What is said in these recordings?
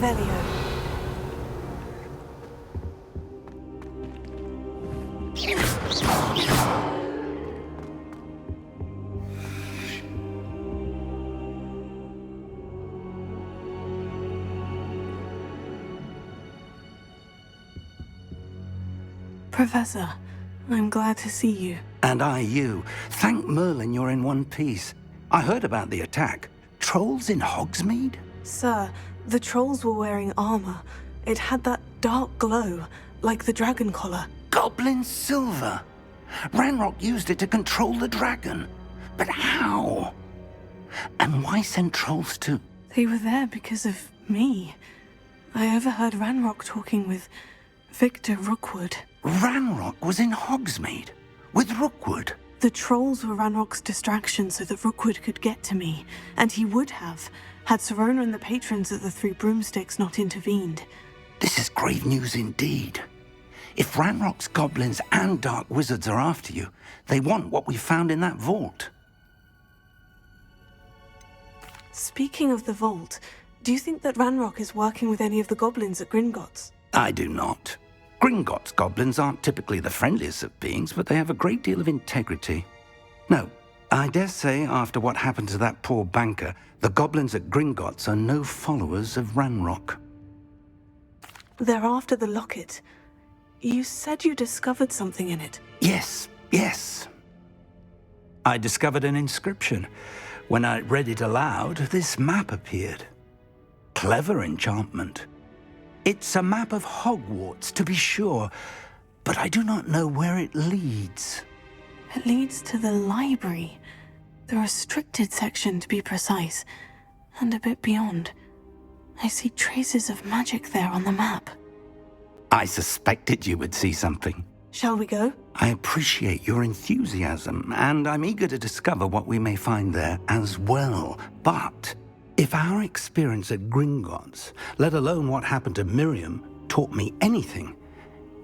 Revelio. Professor, I'm glad to see you. And I you. Thank Merlin you're in one piece. I heard about the attack. Trolls in Hogsmeade? Sir, the trolls were wearing armor. It had that dark glow, like the dragon collar. Goblin silver. Ranrock used it to control the dragon. But how? And why send trolls to... They were there because of me. I overheard Ranrock talking with Victor Rookwood. Ranrock was in Hogsmeade with Rookwood. The trolls were Ranrock's distraction so that Rookwood could get to me, and he would have, had Serona and the patrons of the Three Broomsticks not intervened. This is grave news indeed. If Ranrock's goblins and dark wizards are after you, they want what we found in that vault. Speaking of the vault, do you think that Ranrock is working with any of the goblins at Gringotts? I do not. Gringotts goblins aren't typically the friendliest of beings, but they have a great deal of integrity. No, I dare say after what happened to that poor banker, the goblins at Gringotts are no followers of Ranrock. They're after the locket. You said you discovered something in it. Yes. I discovered an inscription. When I read it aloud, this map appeared. Clever enchantment. It's a map of Hogwarts, to be sure, but I do not know where it leads. It leads to the library. The restricted section, to be precise, and a bit beyond. I see traces of magic there on the map. I suspected you would see something. Shall we go? I appreciate your enthusiasm, and I'm eager to discover what we may find there as well. But if our experience at Gringotts, let alone what happened to Miriam, taught me anything,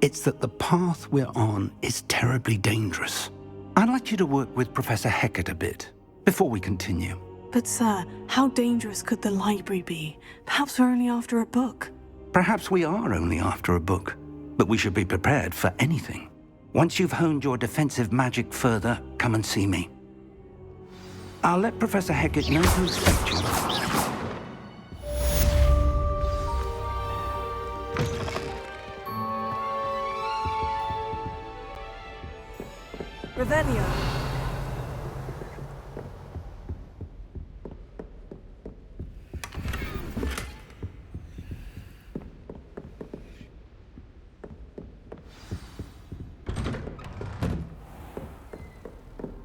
it's that the path we're on is terribly dangerous. I'd like you to work with Professor Hecat a bit before we continue. But sir, how dangerous could the library be? Perhaps we're only after a book. Perhaps we are only after a book, but we should be prepared for anything. Once you've honed your defensive magic further, come and see me. I'll let Professor Hecat know to expect you. Revelio.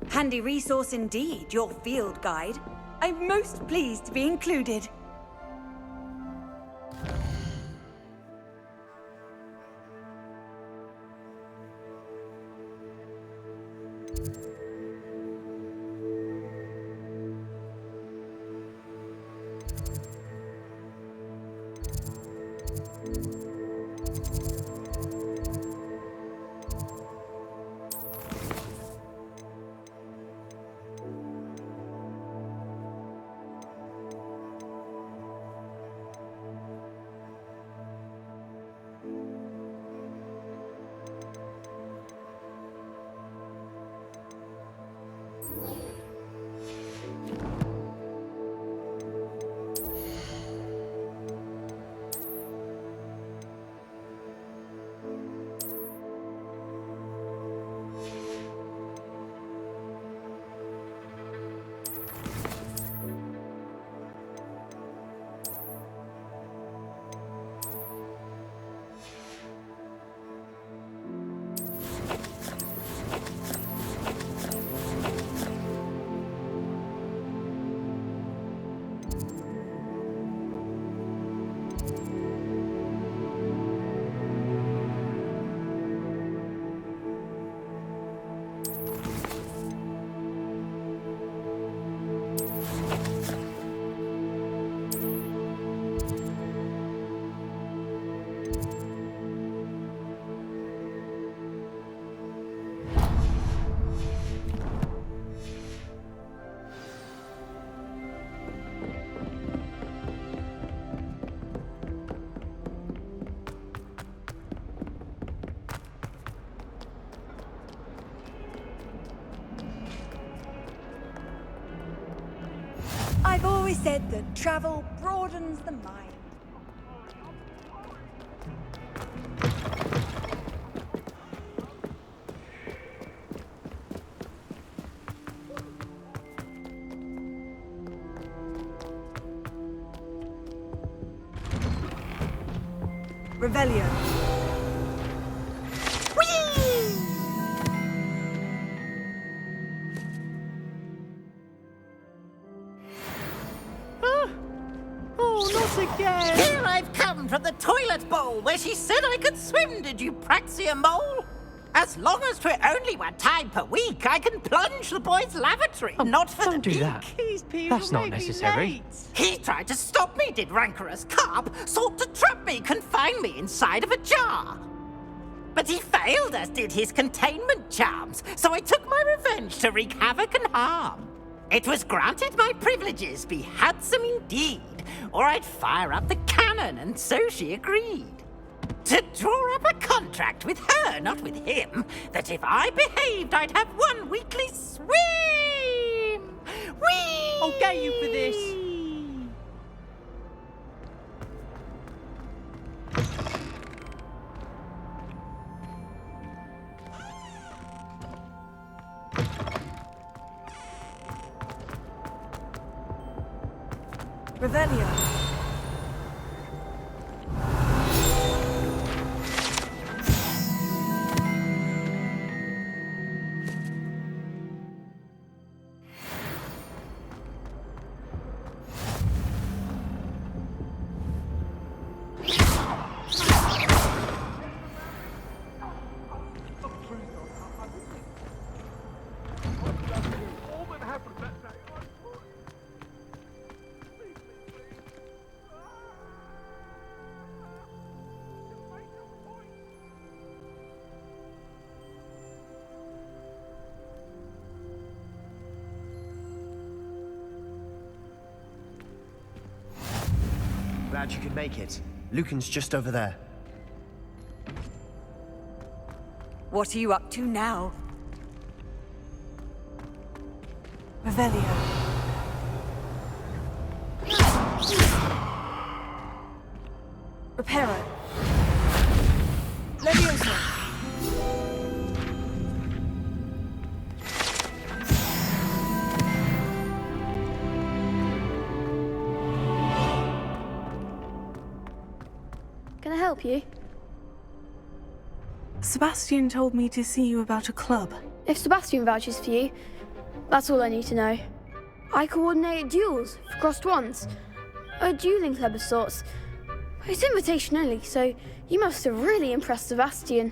Handy resource indeed, your field guide. I'm most pleased to be included. always said that travel broadens the mind. Revelio. Oh, not again! Here I've come from the toilet bowl where she said I could swim, did you praxia mole? As long as for only 1 time per week, I can plunge the boy's lavatory, not for Don't the do that. That's not necessary. He tried to stop me, did rancorous carp, sought to trap me, confine me inside of a jar. But he failed, as did his containment charms, so I took my revenge to wreak havoc and harm. It was granted my privileges be handsome indeed, or I'd fire up the cannon, and so she agreed. To draw up a contract with her, not with him, that if I behaved, I'd have 1 weekly swim! Whee! I'll get you for this. Revelio. Glad you could make it. Lucan's just over there. What are you up to now? Revelio. Reparo. Leviosa. Can I help you? Sebastian told me to see you about a club. If Sebastian vouches for you, that's all I need to know. I coordinate duels for crossed wands. A dueling club of sorts. It's invitation only, so you must have really impressed Sebastian.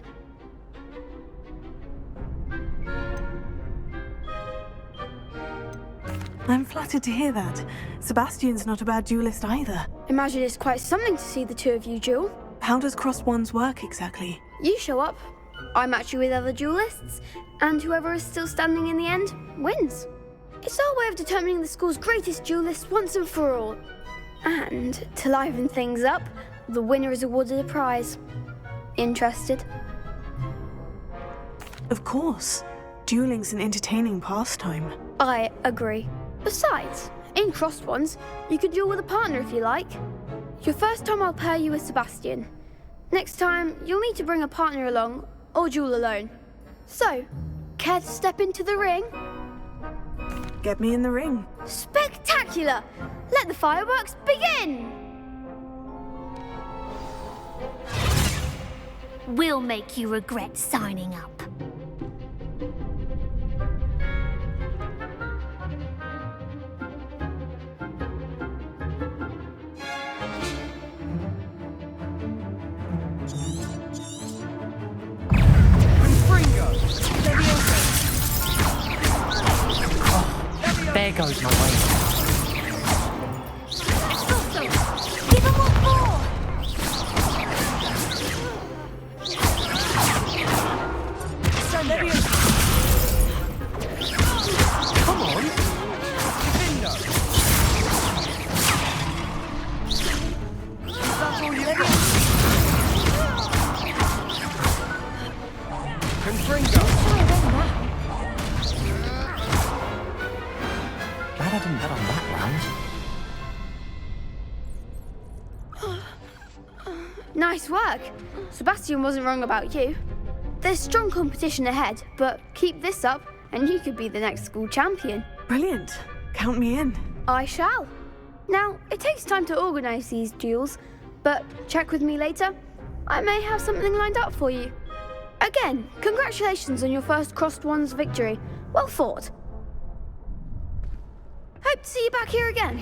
I'm flattered to hear that. Sebastian's not a bad duelist either. Imagine it's quite something to see the two of you duel. How does crossed wands work exactly? You show up, I match you with other duelists, and whoever is still standing in the end wins. It's our way of determining the school's greatest duelist once and for all. And to liven things up, the winner is awarded a prize. Interested? Of course. Dueling's an entertaining pastime. I agree. Besides, in crossed ones, you could duel with a partner if you like. Your first time I'll pair you with Sebastian. Next time, you'll need to bring a partner along, or duel alone. So, care to step into the ring? Get me in the ring. Spectacular! Let the fireworks begin! We'll make you regret signing up. There goes my way. Give him what for! Come on. Glad I didn't bet on that round. Nice work. Sebastian wasn't wrong about you. There's strong competition ahead, but keep this up and you could be the next school champion. Brilliant. Count me in. I shall. Now, it takes time to organise these duels, but check with me later. I may have something lined up for you. Again, congratulations on your first Crossed Wands victory. Well fought. Hope to see you back here again.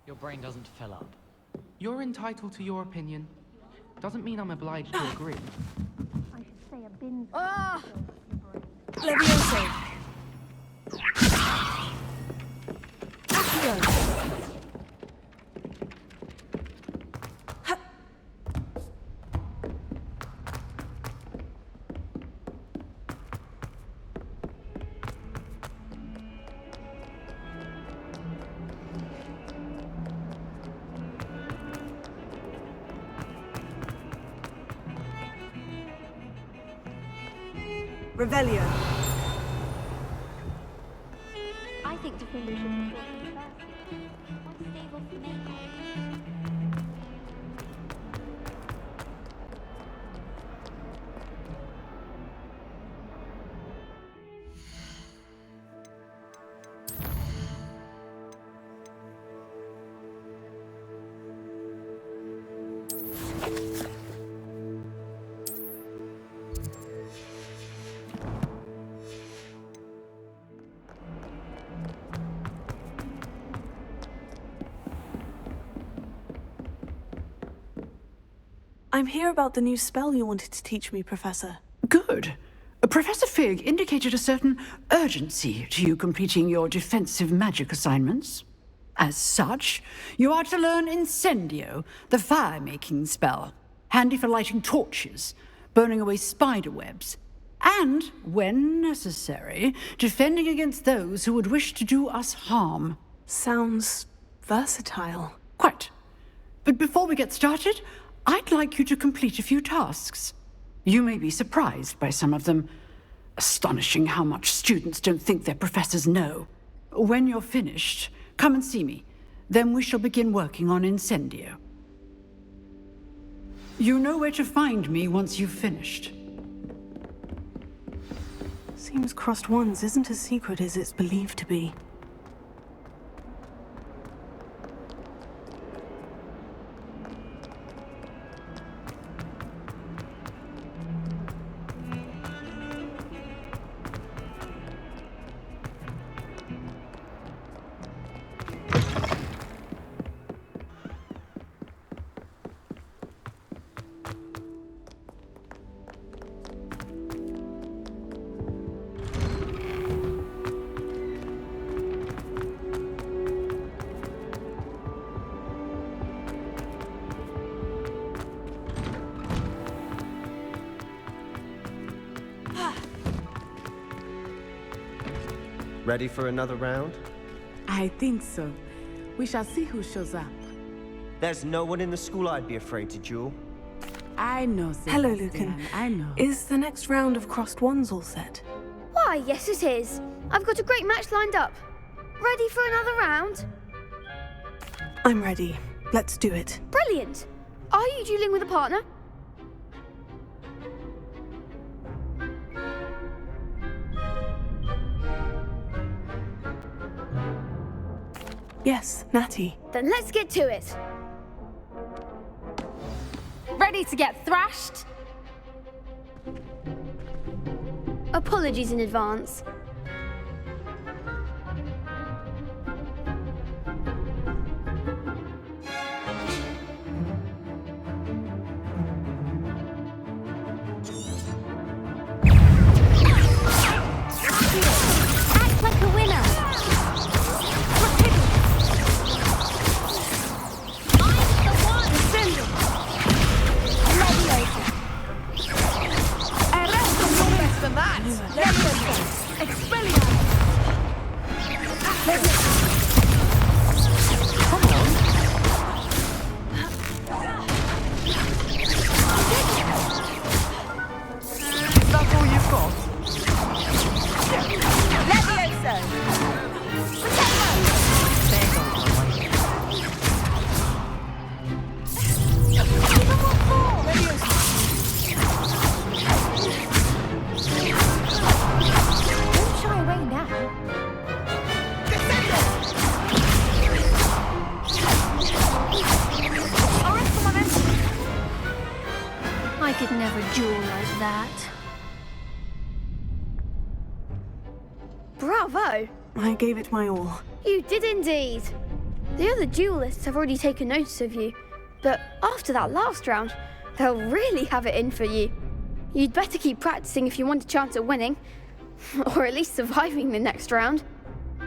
Your brain doesn't fill up. You're entitled to your opinion. Doesn't mean I'm obliged to agree. I should say a bin. Ah! Levioso. Accio. Revelio. I think defenders should be taught first. What's stable for me? I'm here about the new spell you wanted to teach me, Professor. Good. Professor Fig indicated a certain urgency to you completing your defensive magic assignments. As such, you are to learn Incendio, the fire-making spell, handy for lighting torches, burning away spider webs, and, when necessary, defending against those who would wish to do us harm. Sounds versatile. Quite. But before we get started, I'd like you to complete a few tasks. You may be surprised by some of them. Astonishing how much students don't think their professors know. When you're finished, come and see me. Then we shall begin working on Incendio. You know where to find me once you've finished. Seems Crossed Wands isn't as secret as it's believed to be. Ready for another round? I think so. We shall see who shows up. There's no one in the school I'd be afraid to duel. I know, Sebastian. Hello, Lucan. I know. Is the next round of Crossed Wands all set? Why, yes it is. I've got a great match lined up. Ready for another round? I'm ready. Let's do it. Brilliant. Are you dueling with a partner? Yes, Natty. Then let's get to it. Ready to get thrashed? Apologies in advance. Act like a winner. I'm the one. Descending. Leviosa. No less than that. Leviosa. Expelliarmus. Is that all you've got? Levioso! Don't shy away now. I could never duel like that. Bravo! I gave it my all. You did indeed. The other duelists have already taken notice of you, but after that last round, they'll really have it in for you. You'd better keep practicing if you want a chance at winning, or at least surviving the next round.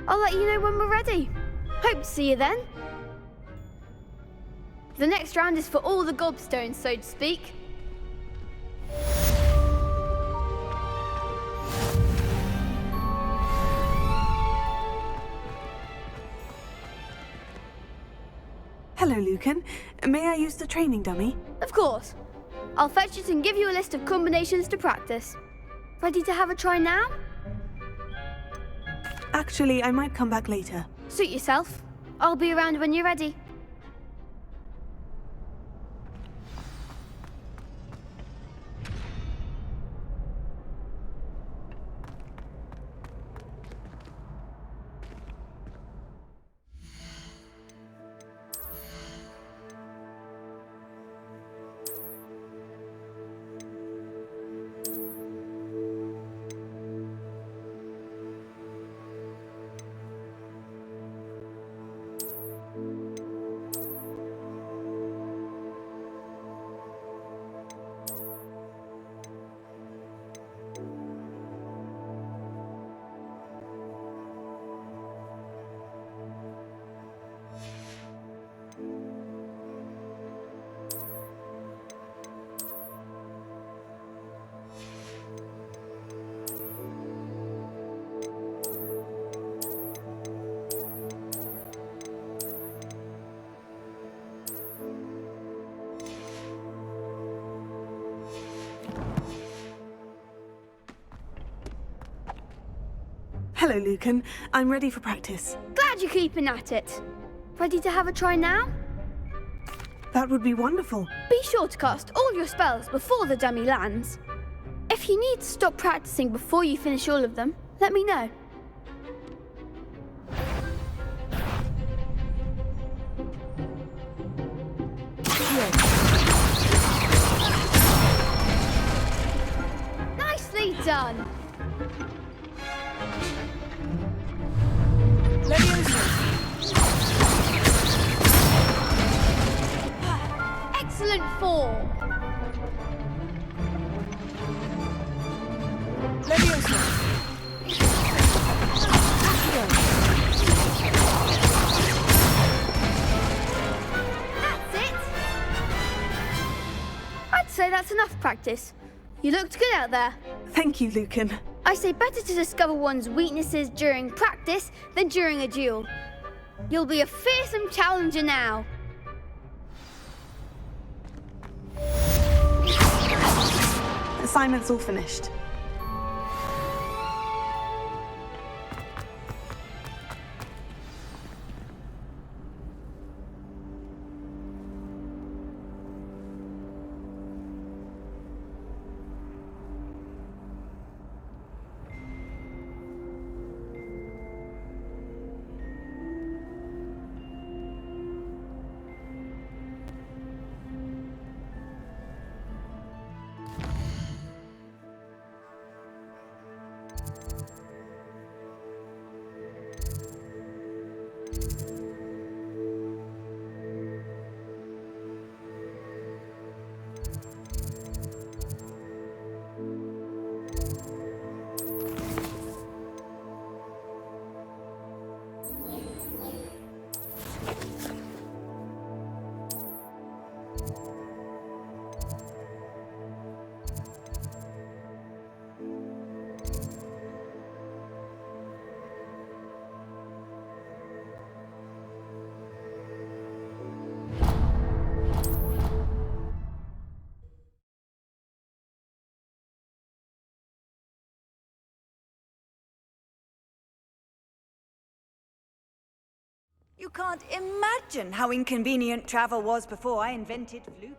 I'll let you know when we're ready. Hope to see you then. The next round is for all the gobstones, so to speak. Hello, Lucan. May I use the training dummy? Of course. I'll fetch it and give you a list of combinations to practice. Ready to have a try now? Actually, I might come back later. Suit yourself. I'll be around when you're ready. Hello, Lucan. I'm ready for practice. Glad you're keeping at it. Ready to have a try now? That would be wonderful. Be sure to cast all your spells before the dummy lands. If you need to stop practicing before you finish all of them, let me know. Nicely done. Excellent form. That's it. I'd say that's enough practice. You looked good out there. Thank you, Lucan. I say better to discover one's weaknesses during practice than during a duel. You'll be a fearsome challenger now. Assignment's all finished. You can't imagine how inconvenient travel was before I invented flu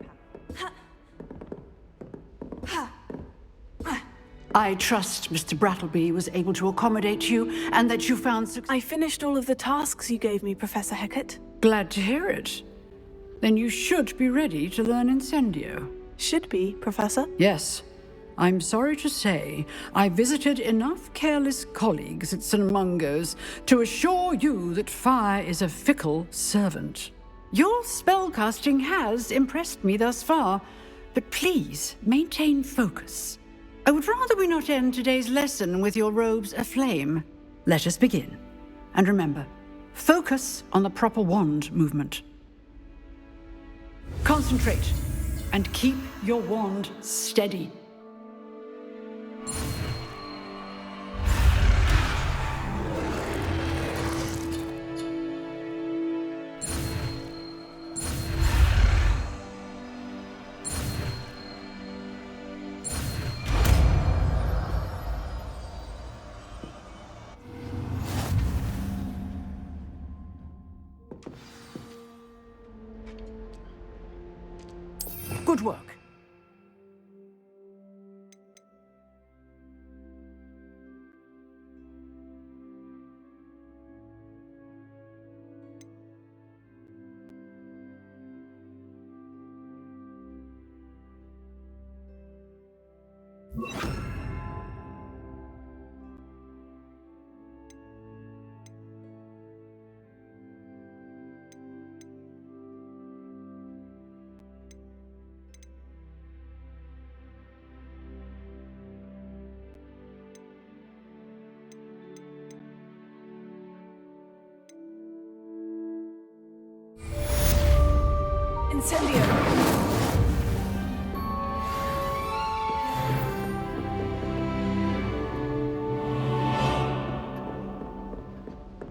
power. I trust Mr. Brattleby was able to accommodate you and that you found success. I finished all of the tasks you gave me, Professor Hecat. Glad to hear it. Then you should be ready to learn Incendio. Should be, Professor. Yes. I'm sorry to say, I visited enough careless colleagues at St. Mungo's to assure you that fire is a fickle servant. Your spellcasting has impressed me thus far, but please maintain focus. I would rather we not end today's lesson with your robes aflame. Let us begin. And remember, focus on the proper wand movement. Concentrate and keep your wand steady. Good work. Incendio!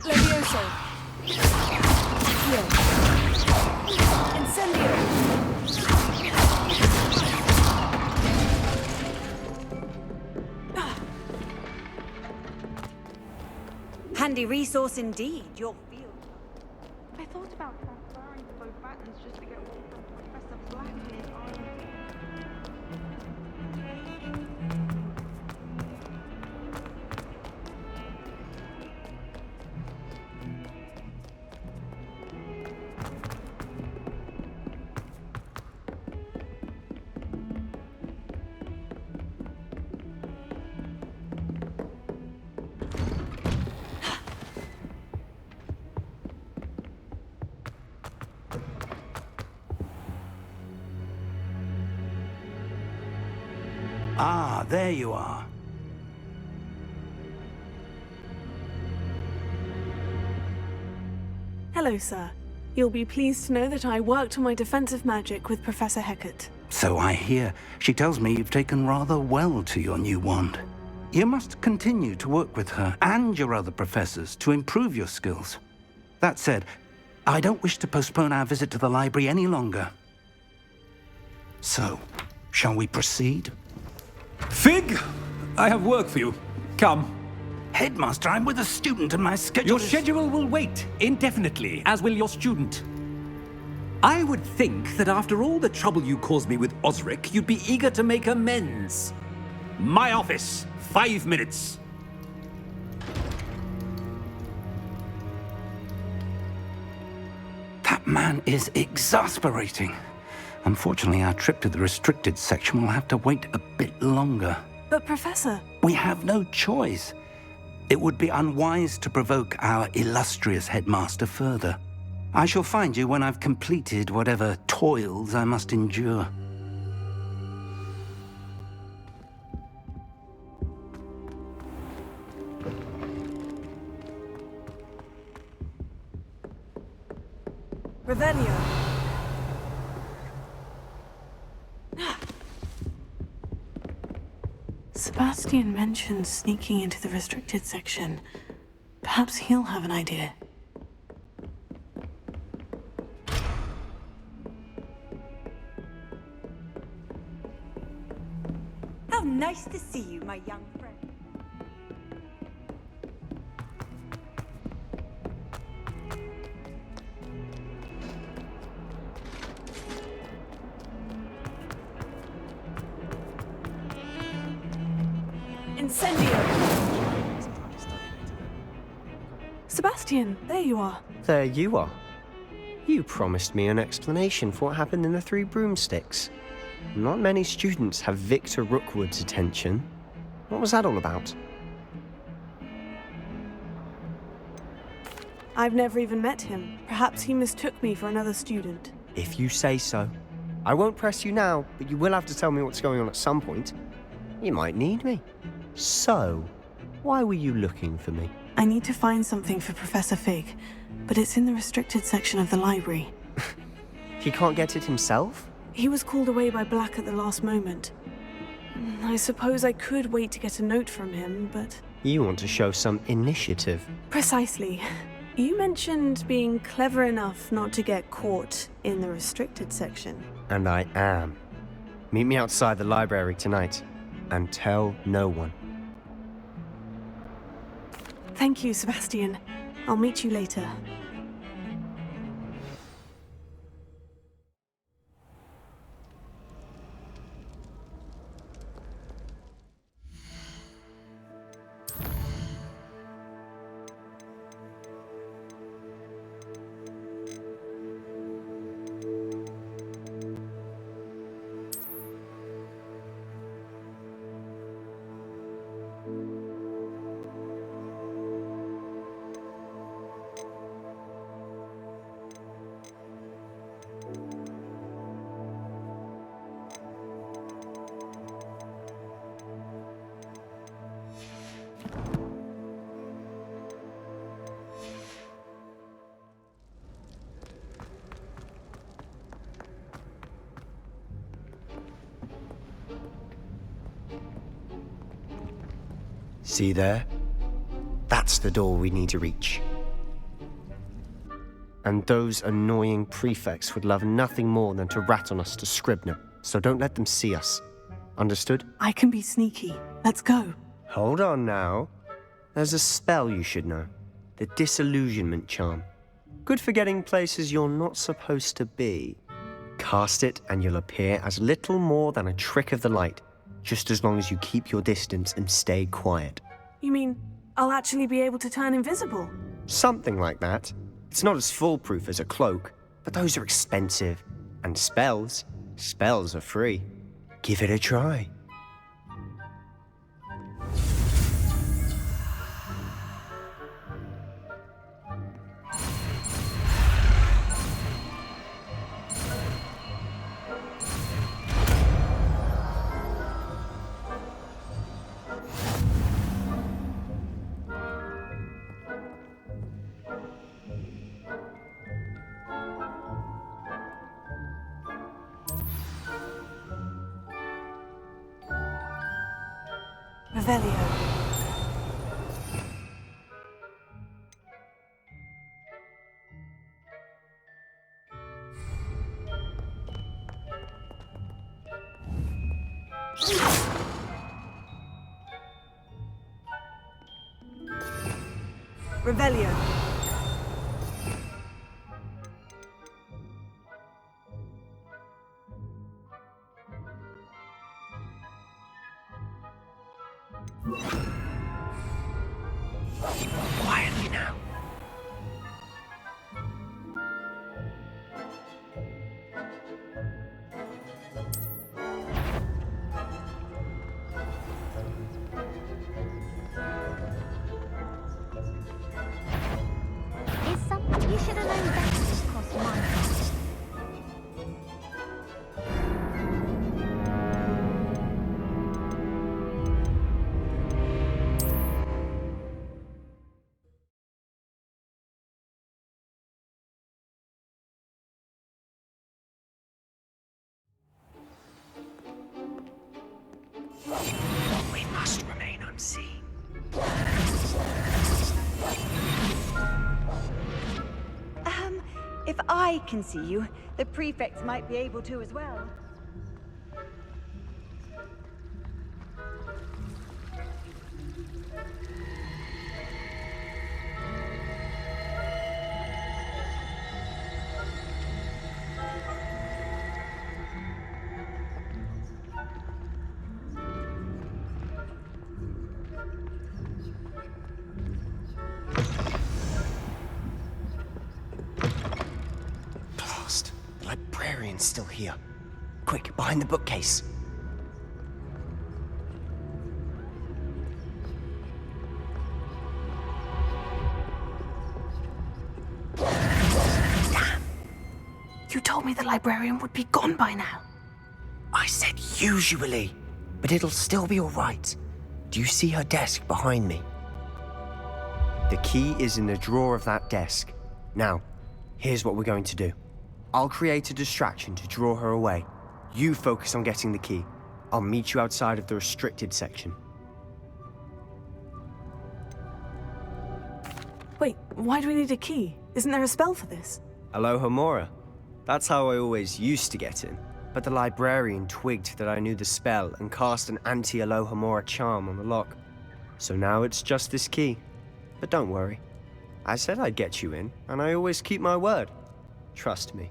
Levioso! Accio! Incendio! Handy resource indeed, your field. I thought about transferring to both buttons just to get one from Professor Blackie. Ah, there you are. Hello, sir. You'll be pleased to know that I worked on my defensive magic with Professor Hecat. So I hear. She tells me you've taken rather well to your new wand. You must continue to work with her and your other professors to improve your skills. That said, I don't wish to postpone our visit to the library any longer. So, shall we proceed? Fig! I have work for you. Come. Headmaster, I'm with a student and my schedule Your schedule will wait indefinitely, as will your student. I would think that after all the trouble you caused me with Osric, you'd be eager to make amends. My office, 5 minutes. That man is exasperating. Unfortunately, our trip to the restricted section will have to wait a bit longer. But, Professor... We have no choice. It would be unwise to provoke our illustrious headmaster further. I shall find you when I've completed whatever toils I must endure. Revelio. Sebastian mentioned sneaking into the restricted section. Perhaps he'll have an idea. How nice to see you, my young friend. Incendio! Sebastian, there you are. There you are. You promised me an explanation for what happened in the Three Broomsticks. Not many students have Victor Rookwood's attention. What was that all about? I've never even met him. Perhaps he mistook me for another student. If you say so. I won't press you now, but you will have to tell me what's going on at some point. You might need me. So, why were you looking for me? I need to find something for Professor Fig, but it's in the restricted section of the library. He can't get it himself? He was called away by Black at the last moment. I suppose I could wait to get a note from him, but... You want to show some initiative. Precisely. You mentioned being clever enough not to get caught in the restricted section. And I am. Meet me outside the library tonight, and tell no one. Thank you, Sebastian. I'll meet you later. See there? That's the door we need to reach. And those annoying prefects would love nothing more than to rat on us to Scribner, so don't let them see us. Understood? I can be sneaky. Let's go. Hold on now. There's a spell you should know. The Disillusionment Charm. Good for getting places you're not supposed to be. Cast it and you'll appear as little more than a trick of the light, just as long as you keep your distance and stay quiet. You mean I'll actually be able to turn invisible? Something like that. It's not as foolproof as a cloak, but those are expensive. And spells are free. Give it a try. Revelio. Revelio. Quietly now. Is something you should have known better to cross my path. We must remain unseen. If I can see you, the prefects might be able to as well. Merlin's still here. Quick, behind the bookcase. You told me the librarian would be gone by now. I said usually, but it'll still be all right. Do you see her desk behind me? The key is in the drawer of that desk. Now, here's what we're going to do. I'll create a distraction to draw her away. You focus on getting the key. I'll meet you outside of the restricted section. Wait, why do we need a key? Isn't there a spell for this? Alohomora. That's how I always used to get in. But the librarian twigged that I knew the spell and cast an anti-Alohomora charm on the lock. So now it's just this key. But don't worry. I said I'd get you in, and I always keep my word. Trust me.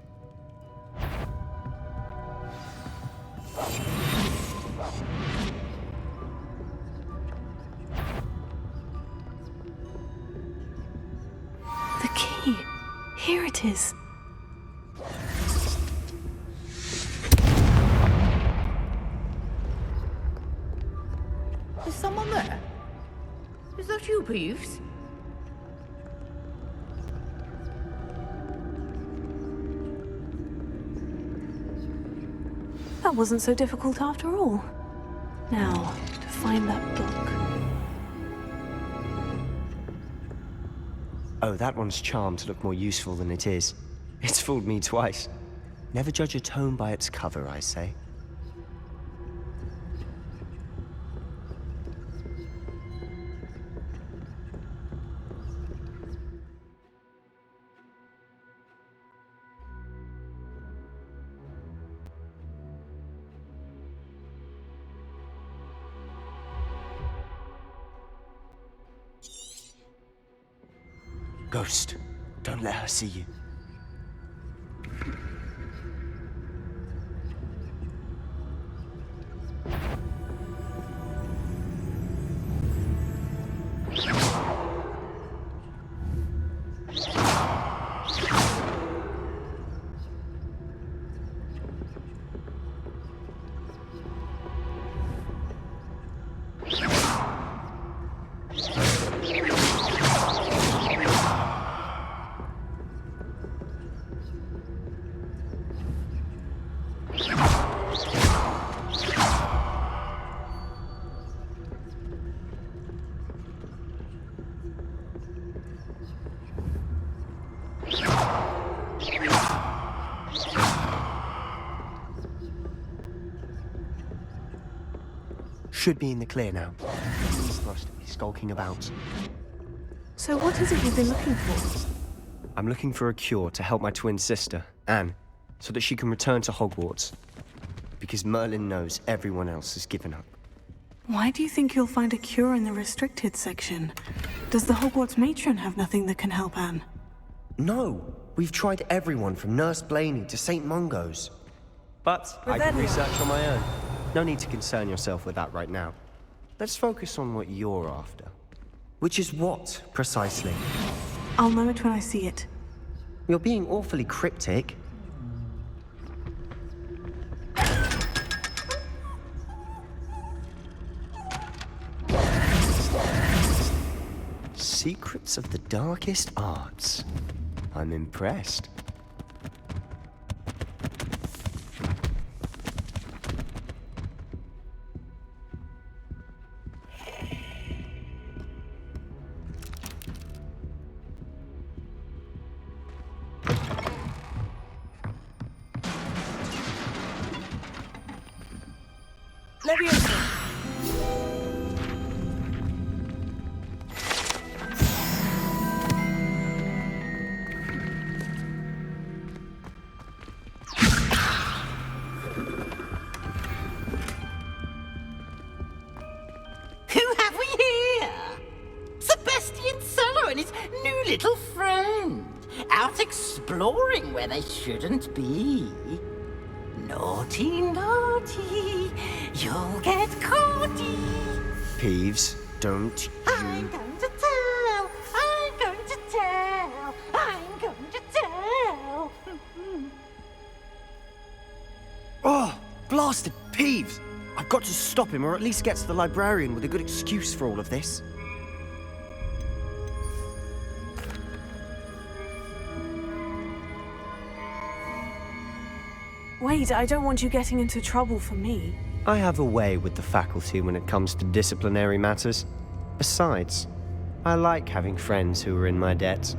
The key. Here it is. Is someone there? Is that you, Peeves? That wasn't so difficult after all. Now, to find that book. Oh, that one's charmed to look more useful than it is. It's fooled me twice. Never judge a tome by its cover, I say. Ghost, don't let her see you. Should be in the clear now. He's supposed to be skulking about. So what is it you've been looking for? I'm looking for a cure to help my twin sister, Anne, so that she can return to Hogwarts. Because Merlin knows everyone else has given up. Why do you think you'll find a cure in the restricted section? Does the Hogwarts matron have nothing that can help Anne? No, we've tried everyone from Nurse Blaney to St. Mungo's. But I can research on my own. No need to concern yourself with that right now. Let's focus on what you're after. Which is what, precisely? I'll know it when I see it. You're being awfully cryptic. Secrets of the darkest arts. I'm impressed. Exploring where they shouldn't be. Naughty, naughty, you'll get caughty. Peeves, don't you... I'm going to tell, I'm going to tell, I'm going to tell. bastard Peeves! I've got to stop him, or at least get to the librarian with a good excuse for all of this. Wait, I don't want you getting into trouble for me. I have a way with the faculty when it comes to disciplinary matters. Besides, I like having friends who are in my debt.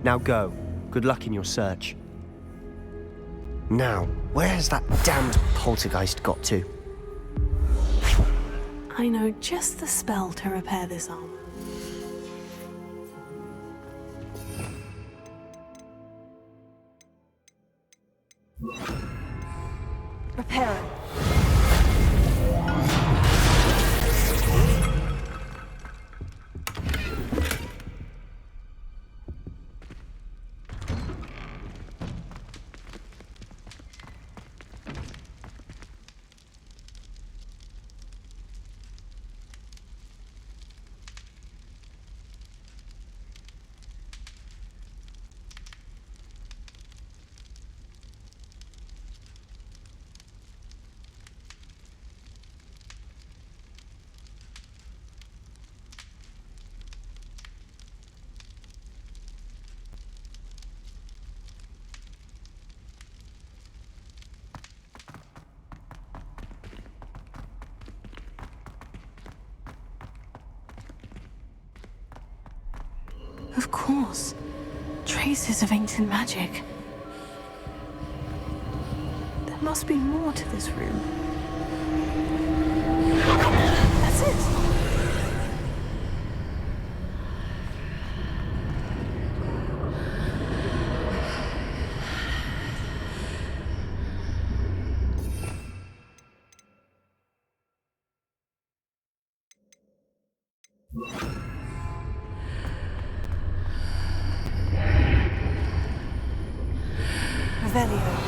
Now go. Good luck in your search. Now, where has that damned poltergeist got to? I know just the spell to repair this armor. Repair it. Of course. Traces of ancient magic. There must be more to this room. That's it! Revelio.